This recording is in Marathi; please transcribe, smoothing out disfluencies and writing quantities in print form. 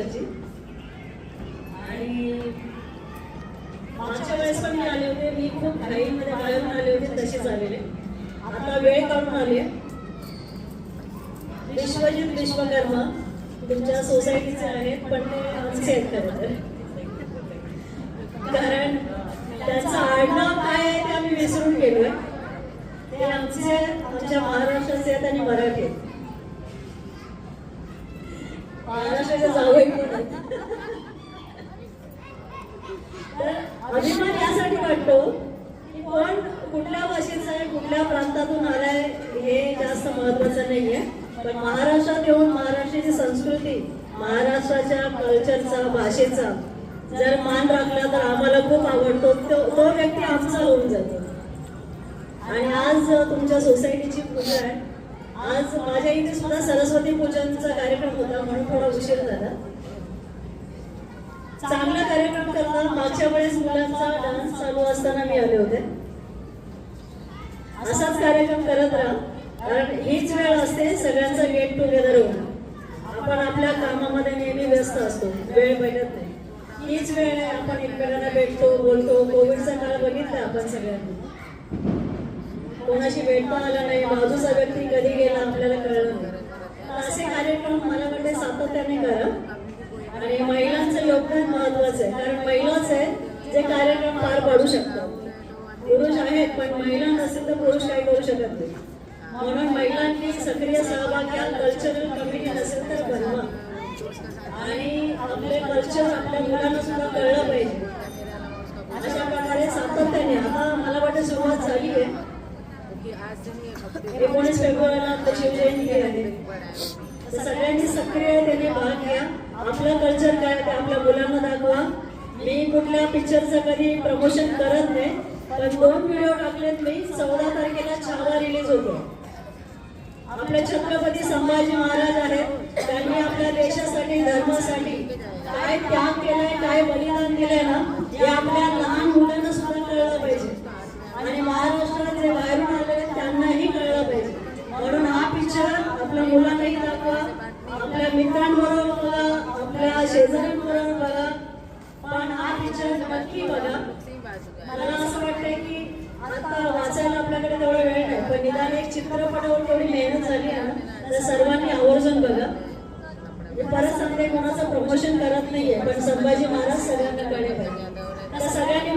वर्षाची. आणि मागच्या वेळेस पण मी आले होते, मी खूप घाईमध्ये बाहेरून आले होते, तसेच आलेले. आता वेळ काढून आले. विश्वजित विश्वकर्मा तुमच्या सोसायटीचे आहेत, पण ते आमचे आहेत खरं तर. कारण त्यांचं आडनाव काय आहे ते आम्ही विसरून गेलोय. ते आमच्या महाराष्ट्राचे आहेत आणि मराठी आहेत. महाराष्ट्राचे जावई पण आहेत. तर अभिमान यासाठी वाटतो की कोण कुठल्या भाषेचा आहे, कुठल्या प्रांतातून आलाय हे जास्त महत्वाचं नाहीये, पण महाराष्ट्रात येऊन महाराष्ट्राची संस्कृती, महाराष्ट्राच्या कल्चरचा, भाषेचा जर मान राखला तर आम्हाला खूप आवडतो. तो व्यक्ती आमचा होऊन जातो. आणि आज तुमच्या सोसायटीची पूजा आहे. आज माझ्या इथे सुद्धा सरस्वती पूजनचा कार्यक्रम होता, म्हणून थोडा उशीर झाला. चांगला कार्यक्रम करता. मागच्या वेळेस मुलांचा डान्स चालू असताना मी आले होते. असाच कार्यक्रम करत राहा, कारण हीच वेळ असते सगळ्यांचा गेट टुगेदर होणं. आपण आपल्या कामामध्ये नेहमी व्यस्त असतो, वेळ भेटत नाही. हीच वेळ आहे, आपण एकमेकांना भेटतो, बोलतो. कोविडचा काळ बघितला आपण सगळ्यांनी, कोणाशी भेटता आलं नाही, बाजूचा व्यक्ती कधी गेला आपल्याला कळलं नाही. असे कार्यक्रम मला वाटते सातत्याने करा. आणि महिलांचं योगदान महत्वाचं आहे, कारण महिलाच आहेत जे कार्यक्रम पार पाडू शकतात. पुरुष आहेत पण महिला नसेल तर पुरुष काही करू शकत नाही. म्हणून महिलांनी सक्रिय सहभाग घ्या. कल्चरल कमिटी नसेल तर बनवा. आणि आपले कल्चर आपल्या मुलांना सुद्धा कळलं पाहिजे. अशा प्रकारे सातत्याने आता मला वाटतं सुरुवात झाली आहे. 19 फेब्रुवारीला शिवजयंती आहे. सगळ्यांनी सक्रियतेने भाग घ्या. आपलं कल्चर काय ते आपल्या मुलांना दाखवा. मी कुठल्या पिक्चरचं कधी प्रमोशन करत नाही, पण 2 व्हिडिओ टाकलेत मी. 14 तारखेला छावा रिलीज होतो. आपले छत्रपती संभाजी महाराज आहेत, त्यांनी आपल्या देशासाठी, धर्मासाठी काय त्याग केलाय, काय बलिदान दिलंय ना, हे आपल्या लहान मुलांना सुद्धा कळलं पाहिजे. आणि महाराष्ट्रात जे बाहेरून आले त्यांनाही कळलं पाहिजे. म्हणून हा पिक्चर आपल्या मुलांनाही दाखवा, आपल्या मित्रांबरोबर बघा, आपल्या शेजाऱ्यांबरोबर बघा, पण हा पिक्चर नक्की बघा. मला असं वाटतंय की आता वाचायला आपल्याकडे तेवढा वेळ नाही, पण निदान एक चित्रपटावर थोडी मेहनत झाली आहे ना, तर सर्वांनी आवर्जून बघा. परत सांगते, कोणाचं प्रमोशन करत नाहीये, पण संभाजी महाराज सगळ्यांना कळले पाहिजे. तर सगळ्यांनी